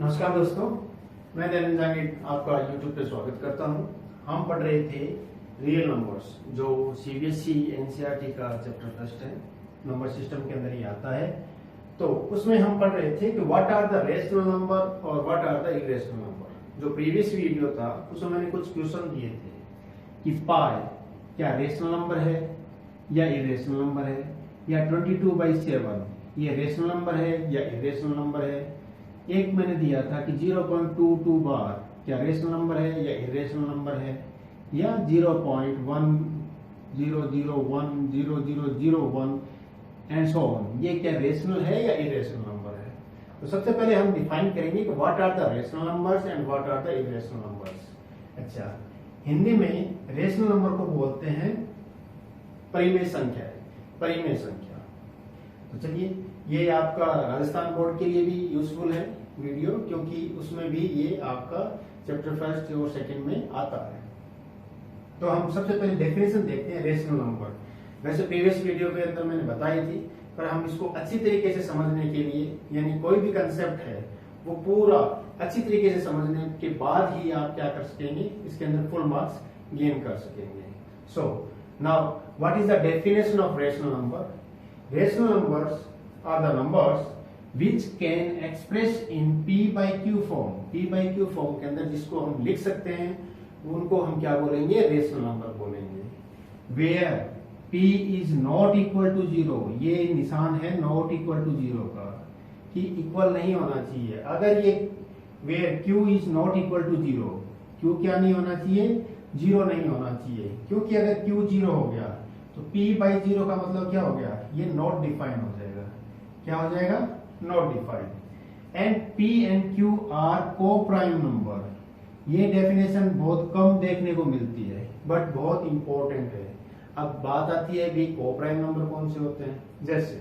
नमस्कार दोस्तों, मैं दैनिक जागीर आपका YouTube पे स्वागत करता हूं। हम पढ़ रहे थे रियल नंबर्स, जो CBSE NCERT का चैप्टर फर्स्ट है, नंबर सिस्टम के अंदर ही आता है। तो उसमें हम पढ़ रहे थे कि what are the rational number और what are the irrational number. जो प्रीवियस वीडियो था उसमें मैंने कुछ क्वेश्चन दिए थे कि पाई क्या रेशनल नंबर है या इरेशनल नंबर है, या 22/7 ये रेशनल नंबर है या इरेशनल नंबर है। एक मैंने दिया था कि 0.22 बार क्या रेशनल नंबर है या इरेशनल नंबर है, या 0.10010001 एंड सो ऑन, ये क्या रेशनल है या इरेशनल नंबर है। तो सबसे पहले हम डिफाइन करेंगे कि what are the rational numbers and what are the irrational numbers. अच्छा, हिंदी में रेशनल नंबर को बोलते हैं परिमेय संख्या। परिमेय संख्या, तो चलिए, ये आपका राजस्थान बोर्ड के लिए भी यूजफुल है वीडियो, क्योंकि उसमें भी ये आपका चैप्टर फर्स्ट और सेकंड में आता है। तो हम सबसे पहले डेफिनेशन देखते हैं रेशनल नंबर। वैसे प्रीवियस वीडियो के अंदर मैंने बताई थी, पर हम इसको अच्छी तरीके से समझने के लिए, यानी कोई भी कंसेप्ट है वो पूरा अच्छी तरीके से समझने के बाद ही आप क्या कर सकेंगे, इसके अंदर फुल मार्क्स गेन कर सकेंगे। So now what is the definition of rational number? Rational numbers are the numbers which can express in P by Q form। P by Q form के अंदर जिसको हम लिख सकते हैं उनको हम क्या बोलेंगे? रेशनल नंबर बोलेंगे। Where P is not equal to 0, ये निशान है not equal to 0 का, कि इक्वल नहीं होना चाहिए। अगर ये where Q is not equal to 0, Q क्या नहीं होना चाहिए? 0 नहीं होना चाहिए, क्योंकि अगर Q 0 हो गया तो P by 0 का मतलब क्या हो गया? ये नॉट डिफाइंड हो जाएगा। क्या हो जाएगा? Not defined. And P and Q are coprime number. ये डेफिनेशन बहुत कम देखने को मिलती है, बट बहुत इंपॉर्टेंट है। अब बात आती है भी को प्राइम नंबर कौन से होते हैं। जैसे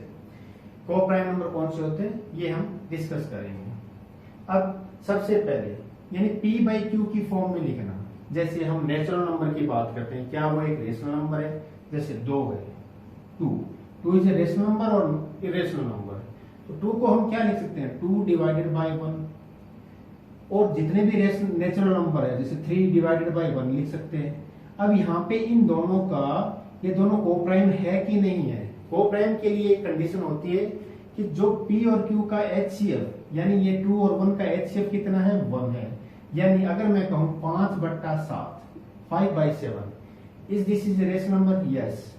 को प्राइम नंबर कौन से होते हैं ये हम डिस्कस करेंगे। अब सबसे पहले यानी P by Q की फॉर्म में लिखना। जैसे हम नेचुरल नंबर की बात करते हैं, क्या वो एक रेशनल नंबर है? जैसे 2 है, 2 इज ए रेशनल नंबर और इरेशनल नंबर। तो 2 को हम क्या लिख सकते हैं? 2 डिवाइडेड बाय 1। और जितने भी नेचुरल नंबर है, जैसे 3 डिवाइडेड बाय 1 लिख सकते हैं। अब यहाँ पे इन दोनों का, ये दोनों कोप्राइम है कि नहीं है? कोप्राइम के लिए एक कंडीशन होती है कि जो P और Q का HCF, यानी ये 2 और 1 का HCF कितना है? 1 है। यानी अगर मैं कहूं 5/7, 5/7, is this is rational number? Yes.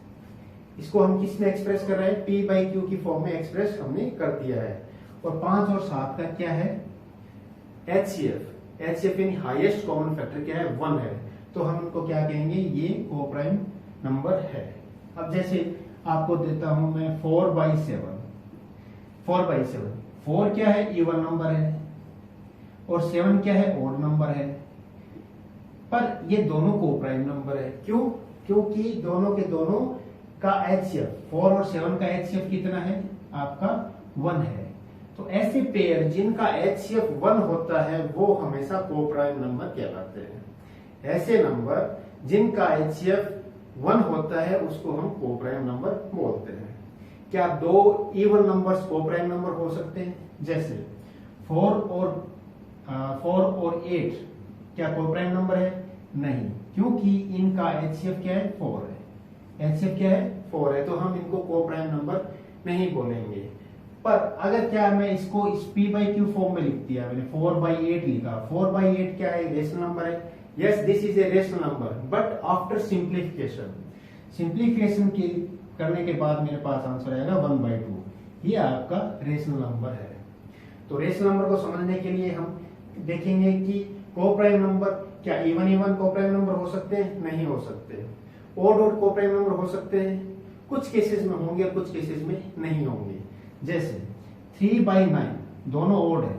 इसको हम किस में एक्सप्रेस कर रहे हैं? P by Q की फॉर्म में एक्सप्रेस हमने कर दिया है। और 5 और 7 का क्या है? HCF। HCF यानी हाईएस्ट कॉमन फैक्टर क्या है? 1 है। तो हम इनको क्या कहेंगे? ये कोप्राइम नंबर है। अब जैसे आपको देता हूं मैं 4/7। 4/7, 4 क्या है? इवन नंबर है, और 7 क्या है? ऑड नंबर है। पर ये दोनों कोप्राइम नंबर है। क्यों? क्योंकि दोनों के दोनों का HCF, 4 और 7 का HCF कितना है? आपका 1 है। तो ऐसे पेयर जिनका HCF 1 होता है वो हमेशा कोप्राइम नंबर कहलाते हैं। ऐसे नंबर जिनका HCF 1 होता है उसको हम कोप्राइम नंबर बोलते हैं। क्या 2 इवन नंबर्स कोप्राइम नंबर हो सकते हैं? जैसे 4 और 8 क्या कोप्राइम नंबर है? नहीं, क्योंकि इनका HCF क्या है? 4 है। HCF क्या है? 4 है। तो हम इनको कोप्राइम नंबर नहीं बोलेंगे। पर अगर क्या मैं इसको इस P by Q फॉर्म में लिख दिया, मैंने 4/8 लिखा। 4/8 क्या है? रेशनल नंबर है। Yes, this is a rational number, but after simplification. Simplification करने के बाद मेरे पास आंसर आएगा 1/2। ये आपका रेशनल नंबर है। तो रेशनल नंबर को समझने के लिए हम देखेंगे कि कोप्राइम नंबर क्या इवन कोप्राइम नंबर हो सकते हैं? नहीं हो सकते। ऑड कोप्राइम नंबर हो सकते हैं, कुछ केसेस में होंगे और कुछ केसेस में नहीं होंगे। जैसे 3/9 दोनों ऑड है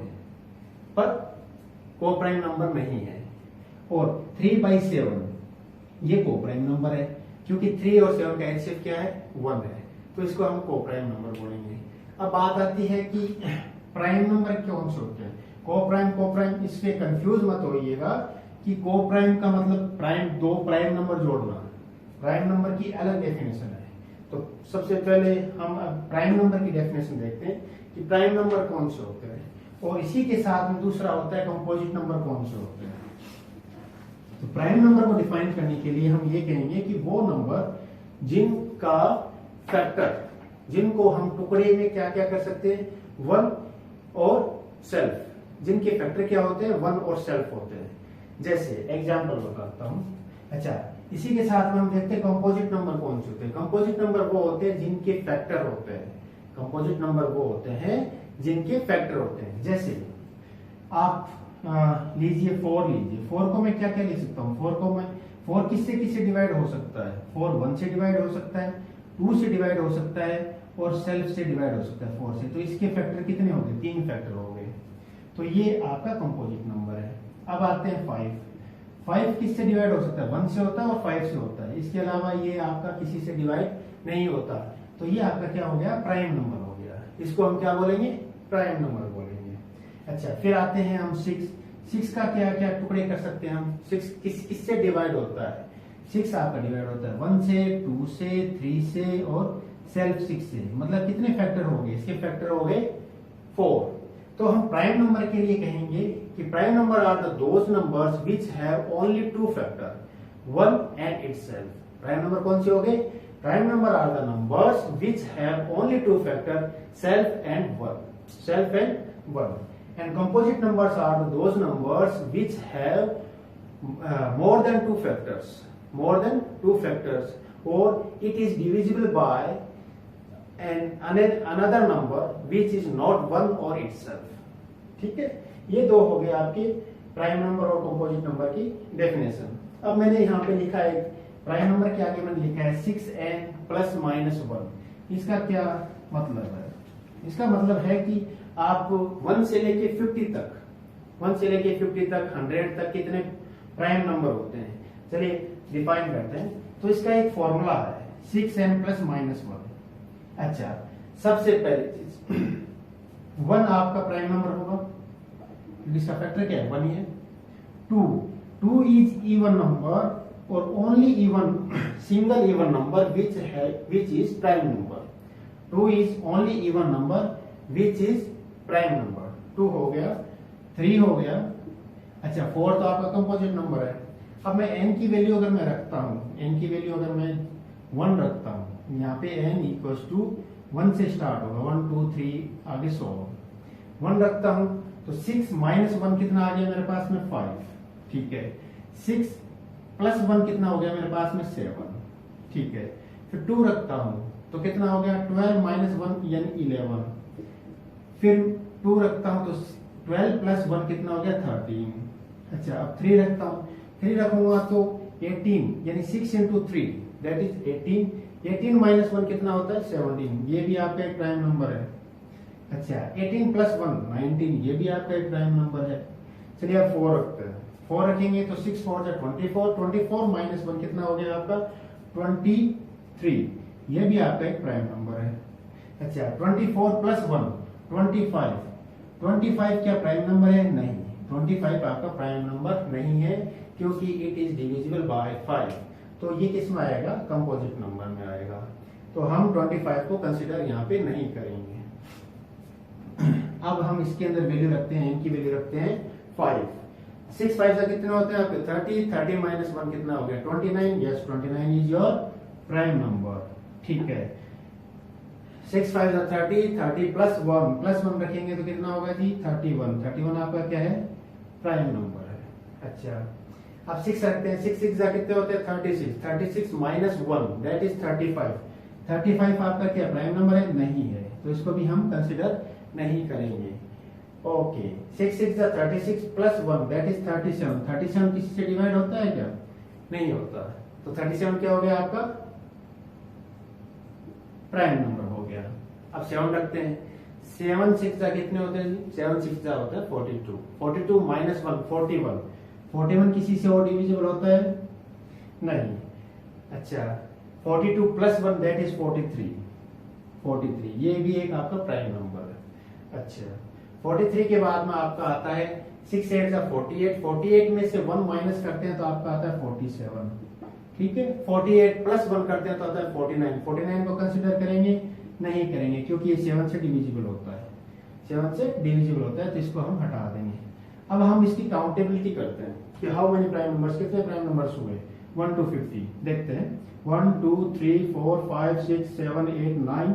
पर कोप्राइम नंबर नहीं है, और 3/7 ये कोप्राइम नंबर है, क्योंकि 3 और 7 का HCF क्या है? 1 है। तो इसको हम कोप्राइम नंबर बोलेंगे। अब बात आती है कि प्राइम नंबर कौन से होते हैं? कोप्राइम, इससे कंफ्यूज मत होइएगा कि कोप्राइम का मतलब प्राइम, 2 प्राइम नंबर जोड़ना। प्राइम नंबर की अलग डेफिनेशन है। तो सबसे पहले हम प्राइम नंबर की डेफिनेशन देखते हैं कि प्राइम नंबर कौन से होते हैं। और इसी के साथ में दूसरा होता है कंपोजिट नंबर कौन से होते हैं। तो प्राइम नंबर को डिफाइन करने के लिए हम ये कहेंगे कि वो नंबर जिनका फैक्टर, जिनको हम टुकड़े में क्या क्या कर सकते हैं, वन और सेल्फ, जिनके फैक्टर क्या होते हैं, वन और सेल्फ होते हैं। जैसे एग्जांपल बताता हूं। अच्छा, इसी के साथ में हम देखते हैं कंपोजिट नंबर कौन से होते हैं। कंपोजिट नंबर वो होते हैं जिनके फैक्टर होते हैं। कंपोजिट नंबर वो होते हैं जिनके फैक्टर होते हैं। जैसे आप लीजिए 4 लीजिए। 4 को मैं क्या क्या लिख सकता हूँ, 4 को मैं 4 किससे किससे डिवाइड हो सकता है, 4 1 से डिवाइड हो सकता है, 2 से डिवाइड हो सकता है और सेल्फ से डिवाइड हो सकता है 4 से। तो इसके फैक्टर कितने हो गए, 3 फैक्टर हो गए। तो ये आपका कंपोजिट नंबर है। अब आते हैं 5। 5 किससे डिवाइड हो सकता है, 1 से होता है और 5 से होता है। इसके अलावा ये आपका किसी से डिवाइड नहीं होता। तो ये आपका क्या हो गया, प्राइम नंबर हो गया। इसको हम क्या बोलेंगे, प्राइम नंबर बोलेंगे। अच्छा, फिर आते हैं हम 6। 6 का क्या क्या टुकड़े कर सकते हैं हम। 6 किससे डिवाइड होता है, 6 आपका डिवाइड होता है 1 से, 2 से, 3 से और सेल्फ 6 से। मतलब कितने फैक्टर हो गए, इसके फैक्टर हो गए 4। तो हम प्राइम नंबर के लिए कहेंगे कि prime number are the those numbers which have only 2 factor, 1 and itself. Prime number कौन से हो गए, prime number are the numbers which have only 2 factor, self and 1। And composite numbers are those numbers which have more than 2 factors, or it is divisible by another number which is not 1 or itself। ठीक है, ये दो हो गए आपके prime number और composite number की definition. अब मैंने यहाँ पे लिखा है प्राइम नंबर के आगे मैंने लिखा है 6n प्लस माइनस 1। इसका क्या मतलब है, इसका मतलब है कि आप 1 से लेके 50 तक, 1 से लेके 50 तक, 100 तक कितने प्राइम नंबर होते हैं, चलिए डिफाइन करते हैं। तो इसका एक फॉर्मूला है 6n प्लस माइनस 1। अच्छा, सबसे पहली चीज 1 आपका प्राइम नंबर होगा, इसका फैक्टर क्या है, 1 ही है। 2 इज इवन नंबर और only even, single even number which is prime number. 2 is only even number which is prime number. 2 हो गया, 3 हो गया। अच्छा, 4 तो आपका कंपोजिट नंबर है। अब मैं n की वैल्यू अगर मैं रखता हूं, n की वैल्यू अगर मैं 1 रखता हूं, यहाँ पे n इक्वल्स टू 1 से स्टार्ट होगा, 1 2 3 आगे 100 1 रखता हूं। तो 6 माइनस 1 कितना आ गया मेरे पास में 5। ठीक है, 6 प्लस 1 कितना हो गया मेरे पास में 7। ठीक है, फिर 2 रखता हूं तो कितना हो गया 12 माइनस 1 यानी 11। फिर 2 रखता हूं तो 12 प्लस 1 कितना हो गया 13। अच्छा, अब 3 रखता हूं, 3 रखूंगा तो 18 यानी 6 इंटू 3 दैट इज 18। 18 माइनस 1 कितना होता है 17। ये भी आपका एक प्राइम नंबर है। अच्छा, 18 प्लस 1 19, ये भी आपका एक प्राइम नंबर है। चलिए अब 4 रखते हैं। 4 रखेंगे तो 6 4 24, 24 माइनस 1 कितना हो गया आपका 23। ये भी आपका एक प्राइम नंबर है। अच्छा, 24 प्लस 1 25। 25 क्या प्राइम नंबर है, नहीं, 25 आपका प्राइम नंबर नहीं है क्योंकि इट इज डिविजिबल बाय 5। तो ये किस में आएगा, कंपोजिट नंबर में आएगा। तो हम 25 को कंसीडर यहाँ पे नहीं करेंगे। अब हम इसके अंदर वैल्यू रखते हैं, इनकी वैल्यू रखते हैं 5। 6 5 का कितना होता है आपके 30। 30 माइनस 1 कितना हो गया 29। Yes, 29 is your prime number. ठीक है, 6 5 30, 30 प्लस 1 रखेंगे तो कितना होगा जी 31। 31 आपका क्या है, प्राइम नंबर है। अच्छा, अब 6 रखते हैं। 6 6 कितने होते हैं 36। 36 माइनस 1 दैट इज 35। 35 आपका क्या प्राइम नंबर है, नहीं है, तो इसको भी हम कंसिडर नहीं करेंगे। Okay, 6 6 36 plus 1 that is 37। 37 किसी से डिवाइड होता है क्या, नहीं होता। तो 37 क्या हो गया आपका प्राइम नंबर हो गया। अब 7 रखते हैं। 7 6 कितने होते हैं, 7 6 होता है 42। 42 माइनस 1 41। 41 किसी से और डिविजिबल होता है, नहीं। अच्छा, 42 प्लस 1 दैट इज 43। 43 ये भी एक आपका प्राइम नंबर है। अच्छा, 43 के बाद में आपका आता है 6 8 48। 48 में से 1 माइनस करते हैं तो आपका आता है 47। ठीक है, 48 प्लस 1 करते हैं तो आता है 49। 49 को कंसिडर करेंगे, नहीं करेंगे क्योंकि ये 7 से डिविजिबल होता है। 7 से डिविजिबल होता है, तो इसको हम हटा देंगे। अब हम इसकी काउंटेबिलिटी करते हैं कि हाउ मेनी प्राइम नंबर्स, कितने प्राइम नंबर्स हुए 1 to 50। देखते हैं 1 2 3 4 5 6 7 8 9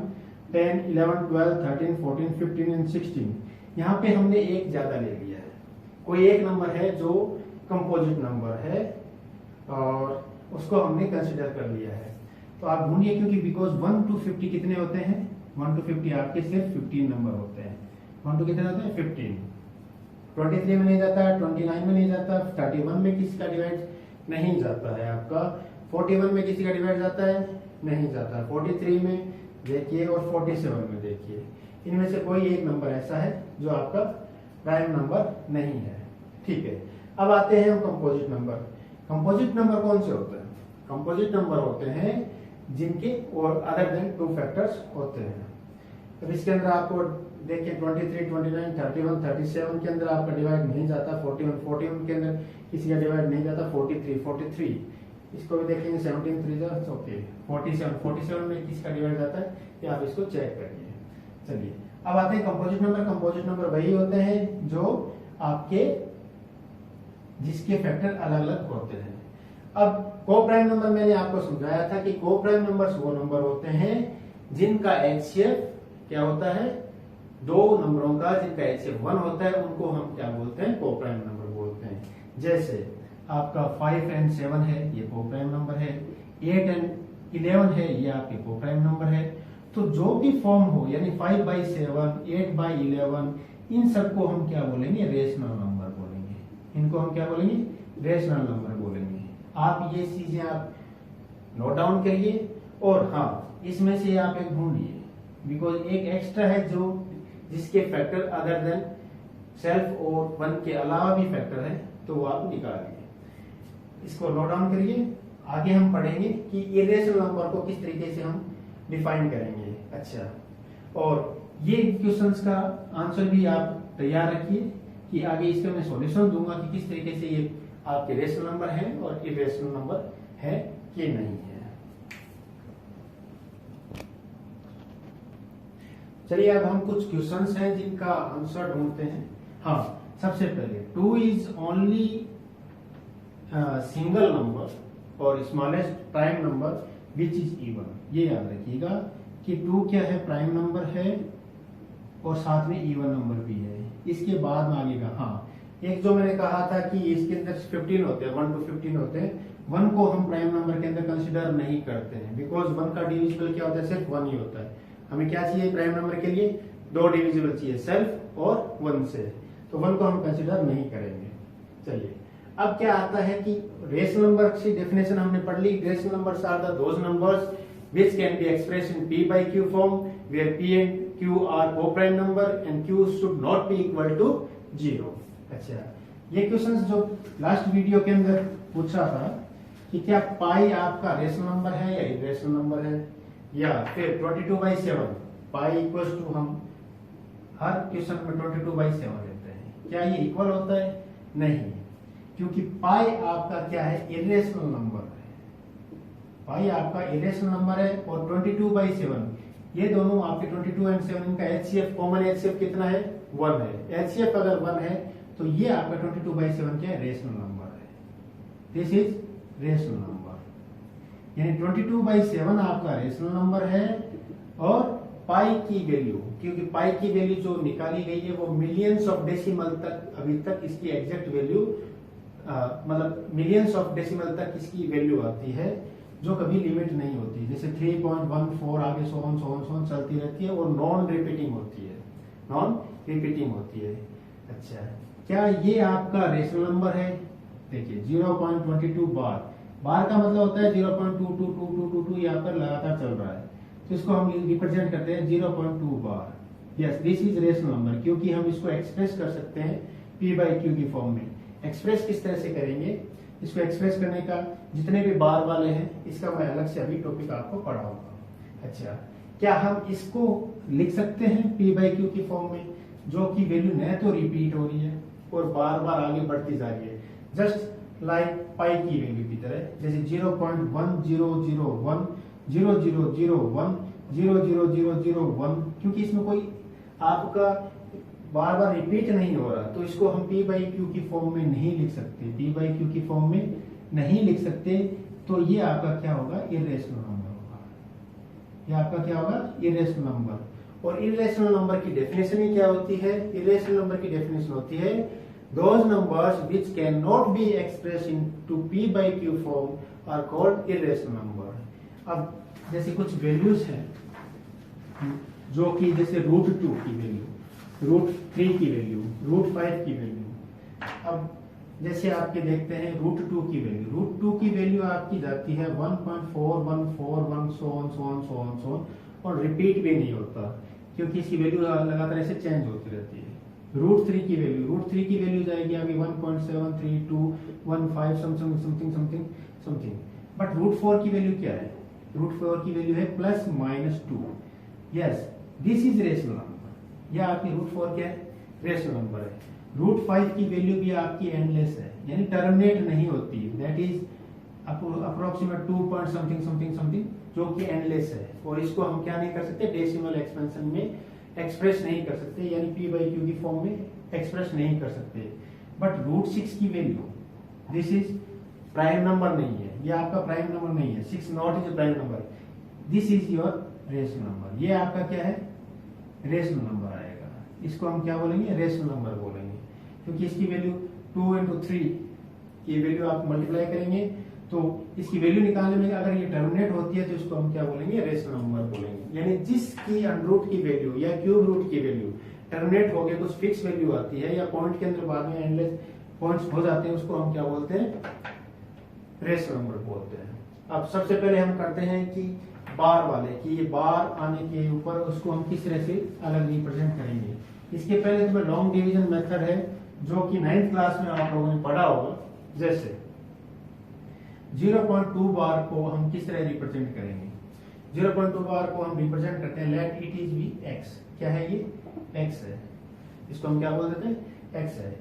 10 11 12 13 14 15 एंड 16। यहाँ पे हमने एक ज्यादा ले लिया है, कोई एक नंबर है जो कंपोजिट नंबर है और उसको हमने कंसिडर कर लिया है। तो आप ढूंढिए, क्योंकि बिकॉज 1 to 50 कितने होते हैं, 1 to 50 आपके सिर्फ 15 नंबर होते हैं। 1 to कितने होते हैं 15। 23 में नहीं जाता, 29 में नहीं जाता, 31 में किसी का डिवाइड नहीं जाता है आपका, 41 में किसी का डिवाइड जाता है नहीं जाता, 43 में देखिए और 47 में देखिए। इनमें से कोई एक नंबर ऐसा है जो आपका प्राइम नंबर नहीं है। ठीक है, अब आते हैं हम कंपोजिट नंबर। कंपोजिट नंबर कौन से होते हैं? कंपोजिट नंबर होते हैं जिनके और अदर देन 2 फैक्टर्स होते हैं। अब इसके अंदर आपको देखिए 23, 29, 31, 37 के अंदर आपका डिवाइड नहीं जाता, 41 के अंदर किसी का डिवाइड नहीं जाता, 43 इसको भी देखेंगे 17 3 ओके 47 में किसी का डिवाइड जाता है, ये आप इसको चेक करिए। चलिए अब आते हैं कंपोजिट नंबर। कंपोजिट नंबर वही होते हैं जो आपके जिसके फैक्टर अलग अलग होते हैं। अब को प्राइम नंबर मैंने आपको समझाया था कि को प्राइम नंबर्स वो नंबर होते हैं जिनका एचसीएफ क्या होता है, 2 नंबरों का जिनका एचसीएफ 1 होता है, उनको हम क्या बोलते हैं, को प्राइम नंबर बोलते हैं। जैसे आपका 5 and 7 है, ये को प्राइम नंबर है, 8 and 11 है, ये आपके को प्राइम नंबर है। तो जो भी फॉर्म हो, यानी 5/7, 8/11, इन सबको हम क्या बोलेंगे, रेशनल नंबर बोलेंगे। इनको हम क्या बोलेंगे, रेशनल नंबर बोलेंगे। आप ये चीजें आप नोट डाउन करिए और हाँ, इसमें से आप एक ढूंढिए, बिकॉज एक एक्स्ट्रा है जो जिसके फैक्टर अदर देन सेल्फ और 1 के अलावा भी फैक्टर है, तो वो आप निकालिए। इसको नोट डाउन करिए। आगे हम पढ़ेंगे कि इरेशनल नंबर को किस तरीके से हम डिफाइन करेंगे। अच्छा, और ये क्वेश्चंस का आंसर भी आप तैयार रखिए कि आगे इसका मैं सॉल्यूशन दूंगा कि किस तरीके से ये आपके रेशनल नंबर है और इरेशनल नंबर है कि नहीं है। चलिए अब हम कुछ क्वेश्चंस हैं जिनका आंसर ढूंढते हैं। हाँ, सबसे पहले 2 इज ओनली सिंगल नंबर और smallest prime number which is even. ये याद रखिएगा कि 2 क्या है, प्राइम नंबर है और साथ में इवन नंबर भी है। इसके बाद में आगे का, हाँ, एक जो मैंने कहा था कि इसके अंदर 15 होते हैं, 1 to 15 होते हैं। 1 को हम प्राइम नंबर के अंदर कंसिडर नहीं करते हैं, बिकॉज 1 का डिविजिबल क्या होता है, सिर्फ 1 ही होता है। हमें क्या चाहिए प्राइम नंबर के लिए, 2 डिविजिबल चाहिए, सेल्फ और 1 से, तो 1 को हम कंसिडर नहीं करेंगे। चलिए अब क्या आता है कि रेशनल नंबर की डेफिनेशन हमने पढ़ ली। Rational numbers are the those numbers which can be expressed in P by Q form where P and Q are co-prime number and Q should not be equal to 0। अच्छा, ये questions जो last video के अंदर पूछा था कि क्या पाई आपका रेशनल नंबर है या इरेशनल नंबर है, या फिर 22/7 पाई इक्वल्स टू, हम हर क्वेश्चन में 22/7 लेते हैं, क्या ये इक्वल होता है? नहीं, क्योंकि पाई आपका क्या है, इरेशनल नंबर है। पाई आपका इरेशनल नंबर है और 22/7 ये दोनों आपके 22 and 7 इनका एचसीएफ, कॉमन एचसीएफ कितना है, 1 है। एचसीएफ अगर 1 है तो ये आपका 22/7 क्या है, रेशनल नंबर है। दिस इज रेशनल नंबर, यानी 22/7 आपका रेशनल नंबर है। और पाई की वैल्यू, क्योंकि पाई की वैल्यू जो निकाली गई है वो मिलियंस ऑफ डेसिमल तक, अभी तक इसकी एग्जैक्ट वैल्यू मतलब मिलियंस ऑफ डेसिमल तक इसकी वैल्यू आती है, जो कभी लिमिट नहीं होती। जैसे 3.14 आगे सो ऑन चलती रहती है और नॉन रिपीटिंग होती है, नॉन रिपीटिंग होती है। अच्छा, क्या ये आपका रेशनल नंबर है? देखिए 0.22 बार का मतलब होता है 0.222222 यहाँ पर लगातार चल रहा है, तो इसको हम रिप्रेजेंट करते हैं 0.2 बार। Yes, this is rational number, क्योंकि हम इसको एक्सप्रेस कर सकते हैं P by Q की फॉर्म में। एक्सप्रेस किस तरह से करेंगे, इसको एक्सप्रेस करने का जितने भी बार वाले हैं इसका मैं अलग से अभी टॉपिक आपको पढ़ाऊंगा। अच्छा, क्या हम इसको लिख सकते हैं P by Q की फॉर्म में, जो कि वैल्यू न तो रिपीट हो रही है और बार बार आगे बढ़ती जा रही है, जस्ट लाइक पाई की वैल्यू की तरह, जैसे 0.1001 0001 00001, क्योंकि इसमें कोई आपका बार बार रिपीट नहीं हो रहा, तो इसको हम P बाई क्यू की फॉर्म में नहीं लिख सकते, P बाई क्यू की फॉर्म में नहीं लिख सकते। तो ये आपका क्या होगा, इर्रेशनल नंबर होगा। ये आपका क्या होगा, इर्रेशनल नंबर। और इर्रेशनल नंबर की डेफिनेशन ही क्या होती है, इर्रेशनल नंबर की डेफिनेशन होती है those numbers which cannot be expressed into P by Q form are called irrational number। अब जैसे कुछ वैल्यूज हैं जो कि जैसे √2 की वैल्यू, √3 की वैल्यू, √5 की वैल्यू। अब जैसे आपके देखते हैं √2 की वैल्यू, √2 की वैल्यू आपकी जाती है 1.4141 सो ऑन और रिपीट भी नहीं होता, क्योंकि इसकी वैल्यू लगातार ऐसे चेंज होती रहती है। √3 की वैल्यू जाएगी अभी 1.73215 समथिंग। बट √4 की वैल्यू क्या है, √4 की वैल्यू है +-2। Yes, this is rational number. यह आपकी √4 क्या है, रेशनल नंबर है। √5 की वैल्यू भी आपकी एंडलेस है, यानी टर्मिनेट नहीं होती, दैट इज अप्रोक्सीमेट 2 जो कि एंडलेस है। और इसको हम क्या नहीं कर सकते, डेसिमल एक्सपेंशन में एक्सप्रेस नहीं कर सकते, यानी P बाई क्यू की फॉर्म में एक्सप्रेस नहीं कर सकते। बट √6 की value, this is prime number नहीं है, ये आपका प्राइम नंबर नहीं है, 6 not is prime number, this is your rational number. ये आपका क्या है, रेशनल नंबर आएगा। इसको हम क्या बोलेंगे, रेशनल नंबर बोलेंगे, क्योंकि इसकी वैल्यू 2 × 3 की वैल्यू आप मल्टीप्लाई करेंगे तो इसकी वैल्यू निकालने में अगर ये टर्मिनेट होती है तो इसको हम क्या बोलेंगे, रेशनल नंबर बोलेंगे। यानी जिसकी अंडर की वैल्यू या क्यूब रूट की वैल्यू टर्मिनेट हो गए, कुछ फिक्स वैल्यू आती है या पॉइंट के अंदर बाद में एंडलेस पॉइंट्स हो जाते हैं, उसको हम क्या बोलते हैं, रेशनल नंबर बोलते हैं। अब सबसे पहले हम करते हैं कि बार वाले, कि ये बार आने के ऊपर उसको हम किस तरह से अलग रिप्रेजेंट करेंगे। इसके पहले तो लॉन्ग डिवीजन मेथड है जो कि 9th क्लास में आप लोगों ने पढ़ा होगा। जैसे 0.2 बार को हम किस तरह रिप्रेजेंट करेंगे, 0.2 बार को हम रिप्रेजेंट करते हैं, let it is be x। क्या है ये, x है, इसको हम क्या बोल देते हैं, x है।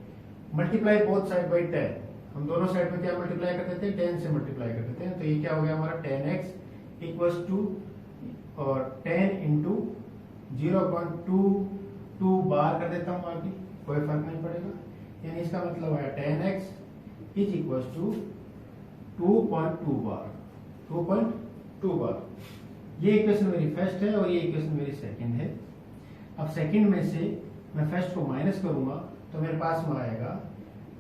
मल्टीप्लाई बोथ साइड बाई 10, हम दोनों साइड में क्या मल्टीप्लाई करते थे, 10 से मल्टीप्लाई करते थे। तो ये क्या हो गया हमारा 10x इक्वल्स टू और 10 इंटू 0.22 बार कर देता हूँ, आगे कोई फर्क नहीं पड़ेगा। यानी इसका मतलब है 10x इज इक्वल्स टू 2.2 बार, 2.2 बार। ये इक्वेशन मेरी फर्स्ट है और ये इक्वेशन मेरी सेकंड है। अब सेकंड में से मैं फर्स्ट को माइनस करूंगा तो मेरे पास में आएगा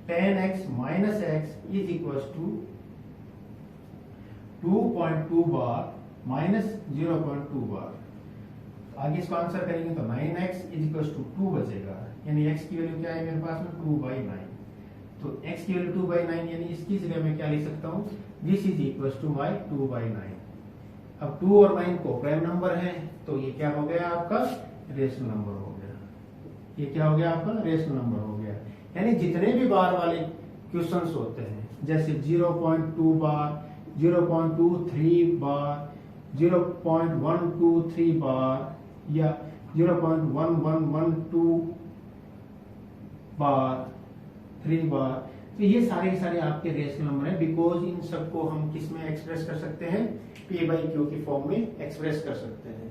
10x minus x is equals to 2.2 bar minus 0.2 bar. आगे इसको आंसर करेंगे तो 9x इज इक्वल्स टू 2 बचेगा, यानी x की वैल्यू क्या है मेरे पास में 2/9। तो x की वैल्यू 2/9, यानी इसकी जगह मैं क्या लिख सकता हूँ, this is equals to my 2/9। अब 2 और 9 को प्राइम नंबर है, तो ये क्या हो गया आपका, रेशनल नंबर हो गया। ये क्या हो गया आपका, रेशनल नंबर हो गया। यानी जितने भी बार वाले क्वेश्चंस होते हैं, जैसे 0.2 बार, 0.23 बार, 0.123 बार या 0.1112 बार, 3 बार, तो ये सारे सारे आपके रेशनल नंबर हैं, बिकॉज इन सबको हम किस में एक्सप्रेस कर सकते हैं, P बाई क्यू की फॉर्म में एक्सप्रेस कर सकते हैं।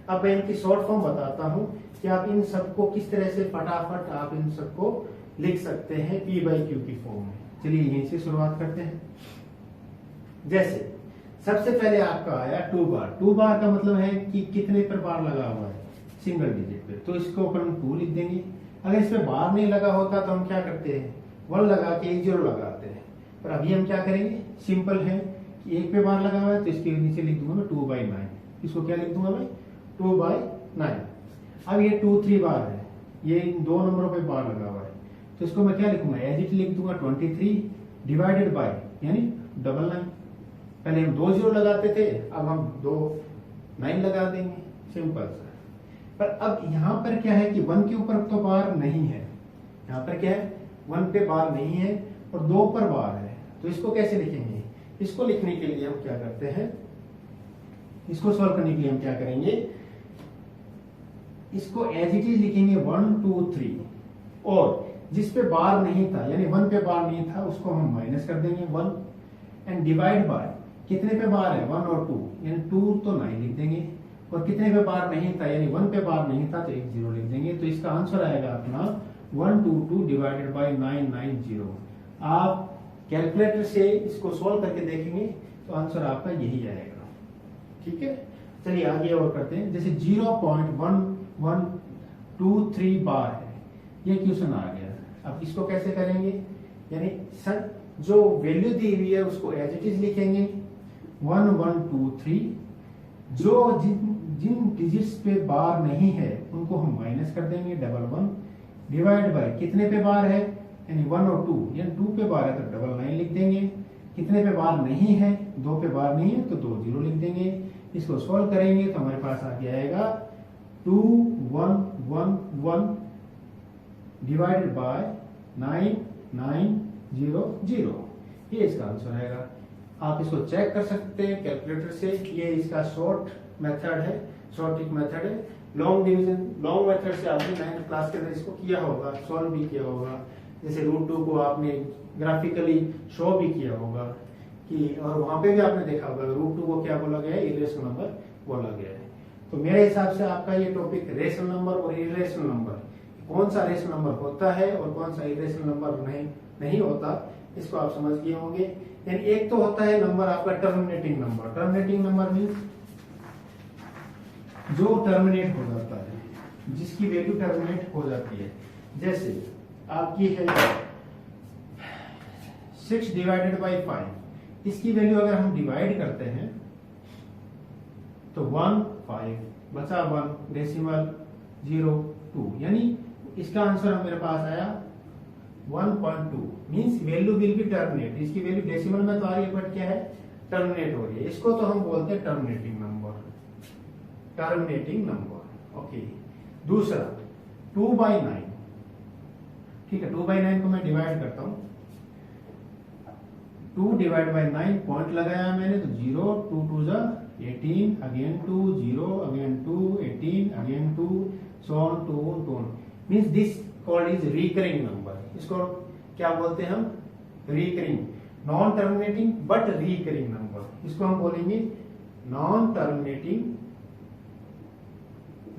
अब मैं इनकी शॉर्ट फॉर्म बताता हूं कि आप इन सबको किस तरह से फटाफट आप इन सबको लिख सकते हैं P बाई क्यू की फॉर्म में। चलिए यहीं से शुरुआत करते हैं। जैसे सबसे पहले आपका आया 2 बार। 2 बार का मतलब है कि कितने पर बार लगा हुआ है, सिंगल डिजिट पे, तो इसको ऊपर हम 2 लिख देंगे। अगर इस पे बार नहीं लगा होता तो हम क्या करते हैं, 1 लगा के 1 0 लगाते हैं। पर अभी हम क्या करेंगे, सिंपल है कि 1 पे बार लगा हुआ है तो इसके नीचे लिख दूंगा मैं 2/9। इसको क्या लिख दूंगा मैं, 2/9। अब ये 2 3 बार है, ये इन 2 नंबरों पे बार लगा हुआ है, तो इसको मैं क्या लिखूंगा, एज इट लिख दूंगा 23 डिवाइडेड बाय, यानी 999। पहले हम 2 0 लगाते थे, अब हम 2 9 लगा देंगे, सिंपल सा। पर अब यहाँ पर क्या है कि 1 के ऊपर तो बार नहीं है, यहाँ पर क्या है 1 पे बार नहीं है और 2 पर बार है, तो इसको कैसे लिखेंगे। इसको लिखने के लिए हम क्या करते हैं, इसको सॉल्व करने के लिए हम क्या करेंगे, इसको एज इट इज लिखेंगे 1 2 3, और जिस पे बार नहीं था यानी 1 पे बार नहीं था उसको हम माइनस कर देंगे 1 एंड डिवाइड बाय, कितने पे बार है 1 और 2, यानी 2 तो 9 लिख देंगे और कितने पे बार नहीं था, यानी 1 पे बार नहीं था तो एक 0 लिख देंगे। तो इसका आंसर आएगा अपना 122 डिवाइडेड बाई 990। आप कैलकुलेटर से इसको सॉल्व करके देखेंगे तो आंसर आपका यही आएगा। ठीक है, चलिए आगे और करते हैं। जैसे 0.1123 बार है, ये क्वेश्चन आ गया। अब इसको कैसे करेंगे, यानी सर जो वैल्यू दी हुई है उसको एज इट इज लिखेंगे 1123, जो जिन डिजिट्स पे बार नहीं है उनको हम माइनस कर देंगे 11 डिवाइड बाय कितने पे बार है, यानी 1 और 2, यानी 2 पे बार है तो 99 लिख देंगे। कितने पे बार नहीं है, 2 पे बार नहीं है तो 2 0 लिख देंगे। इसको सॉल्व करेंगे तो हमारे पास आगे आएगा 2111 डिवाइडेड बाय 9900, ये इसका आंसर आएगा। आप इसको चेक कर सकते हैं कैलकुलेटर से, ये इसका शॉर्ट मेथड है, शॉर्ट ट्रिक मेथड है। लॉन्ग डिवीजन, लॉन्ग मेथड से आपने 9th क्लास के अंदर इसको किया होगा, सॉल्व भी किया होगा। जैसे √2 को आपने ग्राफिकली शो भी किया होगा कि, और वहां पे भी आपने देखा होगा √2 को क्या बोला गया है, इरेशनल नंबर बोला गया है। तो मेरे हिसाब से आपका ये टॉपिक रेशनल नंबर और इरेशनल नंबर, कौन सा रेशनल नंबर होता है और कौन सा इरेशनल नंबर नहीं होता, इसको आप समझ गए होंगे। यानी एक तो होता है नंबर आपका terminating number. Terminating number means जो टर्मिनेट हो जाता है, जिसकी वैल्यू टर्मिनेट हो जाती है। जैसे आपकी है 6 डिवाइडेड बाई 5, इसकी वैल्यू अगर हम डिवाइड करते हैं तो 1 5 बचा 1 डेसिमल 02, यानी इसका आंसर मेरे पास आया 1.2। Means value will be terminate, इसकी वैल्यू डेसिमल में तो आ रही है बट क्या है, टर्मिनेट हो रही है। इसको तो हम बोलते हैं terminating number, terminating number. Okay, दूसरा 2/9, ठीक है, 2/9 को मैं डिवाइड करता हूं, 2 डिवाइड बाई 9 पॉइंट लगाया मैंने तो 0, 2 2 जा 18, again 2 0, again 2 18, again 2, so on 2 means this called is recurring number. इसको क्या बोलते हैं हम, recurring, non terminating but recurring number. इसको हम बोलेंगे non terminating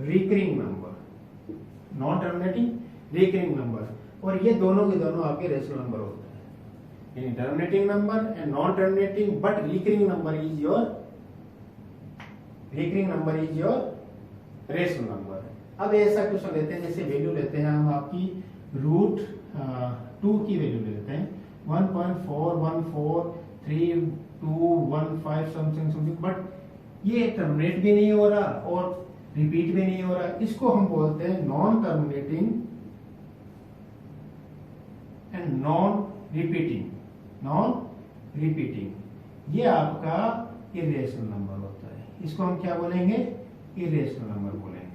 recurring number, non terminating recurring number. और ये दोनों के दोनों आपके रेशनल नंबर होते हैं, यानी terminating number and non terminating but recurring number is your rational number. अब ऐसा क्वेश्चन लेते हैं, जैसे वैल्यू लेते हैं हम आपकी √2 की वैल्यू लेते हैं 1.41432215 समथिंग, बट ये टर्मिनेट भी नहीं हो रहा और रिपीट भी नहीं हो रहा। इसको हम बोलते हैं non terminating and non repeating. ये आपका इरेशनल नंबर होता है, इसको हम क्या बोलेंगे, इरेशनल नंबर बोलेंगे।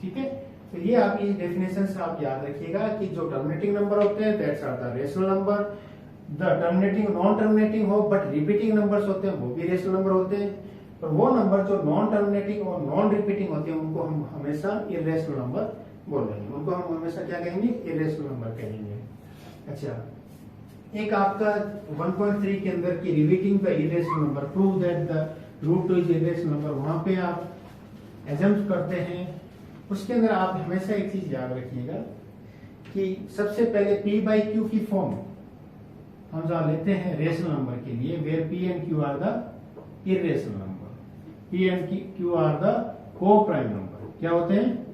ठीक है, तो ये आपकी डेफिनेशन से आप याद रखिएगा कि जो टर्मिनेटिंग नंबर होते हैं that's are the rational number, the terminating non terminating हो बट रिपीटिंग नंबर्स होते हैं वो भी रेशनल नंबर होते हैं, और वो नंबर जो नॉन टर्मिनेटिंग और नॉन रिपीटिंग होते हैं उनको हम हमेशा इरेशनल नंबर बोलेंगे, उनको हम हमेशा क्या कहेंगे, इरेशनल नंबर कहेंगे। अच्छा, एक आपका 1.3 के अंदर की repeating the irrational number, prove that the √2 is irrational number, वहां पे आप एजम्प करते हैं। उसके अंदर आप हमेशा एक चीज याद रखिएगा कि सबसे पहले P/Q की फॉर्म हम जहां लेते हैं रेशनल नंबर के लिए, where P and Q are the irrational number, P and Q are the coprime number. क्या होते हैं,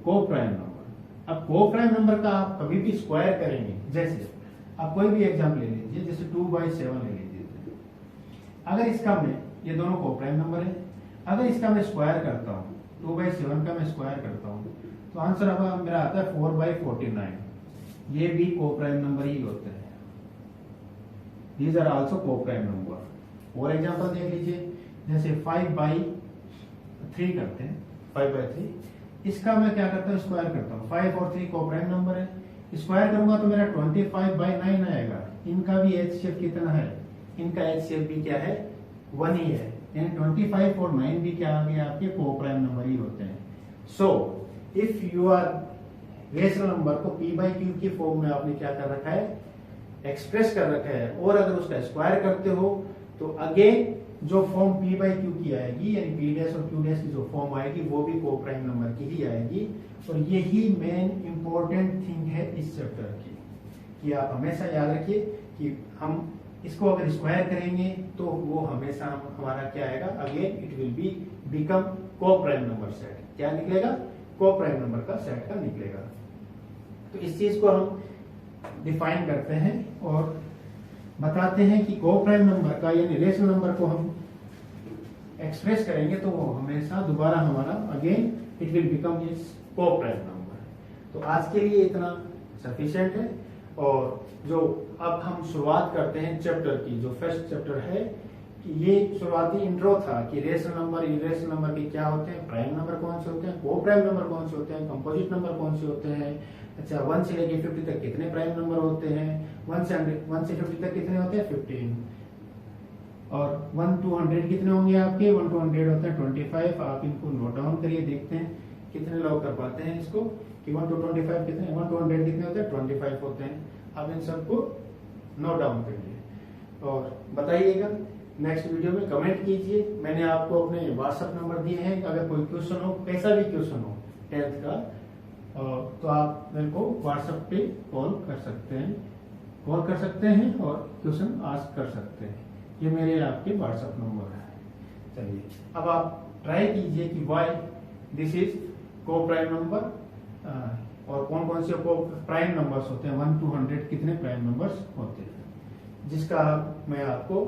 को-प्राइम नंबर। अब को-प्राइम नंबर का आप कभी भी स्क्वायर करेंगे, जैसे आप कोई भी एग्जाम्पल ले लीजिए, जैसे 2/7 ले लीजिए। अगर इसका मैं, ये दोनों को-प्राइम नंबर है, अगर इसका मैं स्क्वायर करता हूं, 2/7 का मैं स्क्वायर करता हूं तो आंसर अब मेरा आता है 4/49। ये भी को-प्राइम नंबर ही होते हैं, these are also coprime number. और एग्जांपल देख लीजिए, जैसे 5/3 करते हैं, 5/3, इसका मैं क्या करता हूं, स्क्वायर करता हूं। 5 और 3 को-प्राइम नंबर है, स्क्वायर करूंगा तो मेरा 25/9 आएगा। इनका भी HCF कितना है, इनका HCF भी क्या है, 1 ही है, यानी 25 और 9 भी क्या आ गया, आपके को-प्राइम नंबर ही होते हैं। So if you are rational number को P/Q की फॉर्म में आपने क्या कर रखा है, एक्सप्रेस कर रखा है, और अगर उसका स्क्वायर करते हो तो अगेन जो फॉर्म P बाई Q की आएगी, यानी P डैश और Q डैश की जो फॉर्म आएगी वो भी को प्राइम नंबर की ही आएगी। और यही मेन इंपॉर्टेंट थिंग है इस चैप्टर की, कि आप हमेशा याद रखिए कि हम इसको अगर स्क्वायर करेंगे तो वो हमेशा हमारा क्या आएगा, again it will be become को प्राइम नंबर सेट। क्या निकलेगा, को प्राइम नंबर का सेट का निकलेगा। तो इस चीज को हम डिफाइन करते हैं और बताते हैं कि को प्राइम नंबर का यानी रेशनल नंबर को हम एक्सप्रेस करेंगे तो वो हमेशा दोबारा हमारा again it will become is को प्राइम नंबर। तो आज के लिए इतना सफिशिएंट है। और जो अब हम शुरुआत करते हैं चैप्टर की, जो फर्स्ट चैप्टर है, कि ये शुरुआती इंट्रो था कि रेशनल नंबर इरेशनल नंबर के क्या होते हैं, प्राइम नंबर कौन से होते हैं, को प्राइम नंबर कौन से होते हैं, कंपोजिट नंबर कौन से होते हैं। अच्छा, 1 से लेके 50 तक कितने प्राइम नंबर होते हैं, 1 से 50 तक कितने होते हैं, 15। और 1 to 100 कितने होंगे आपके, 1 to 100 होते हैं 25। आप इनको नोट डाउन करिए, देखते हैं कितने लोग कर पाते हैं इसको, कि 1 to 25 कितने, 1 to 100 कितने होते हैं, 25 होते हैं। आप इन सबको नोट डाउन करिए और बताइएगा। नेक्स्ट वीडियो में कमेंट कीजिए। मैंने आपको अपने व्हाट्सएप नंबर दिए हैं, अगर कोई क्वेश्चन हो, कैसा भी क्वेश्चन हो 10th का, तो आप मेरे को व्हाट्सएप पे कॉल कर सकते हैं और क्वेश्चन आस्क कर सकते हैं। ये मेरे आपके व्हाट्सएप नंबर है। चलिए, अब आप ट्राई कीजिए कि वाई दिस इज को प्राइम नंबर, और कौन कौन से को प्राइम नंबर्स होते हैं, 1 to 100 कितने प्राइम नंबर्स होते हैं, जिसका मैं आपको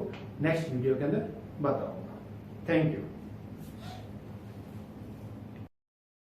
नेक्स्ट वीडियो के अंदर बताऊंगा। Thank you.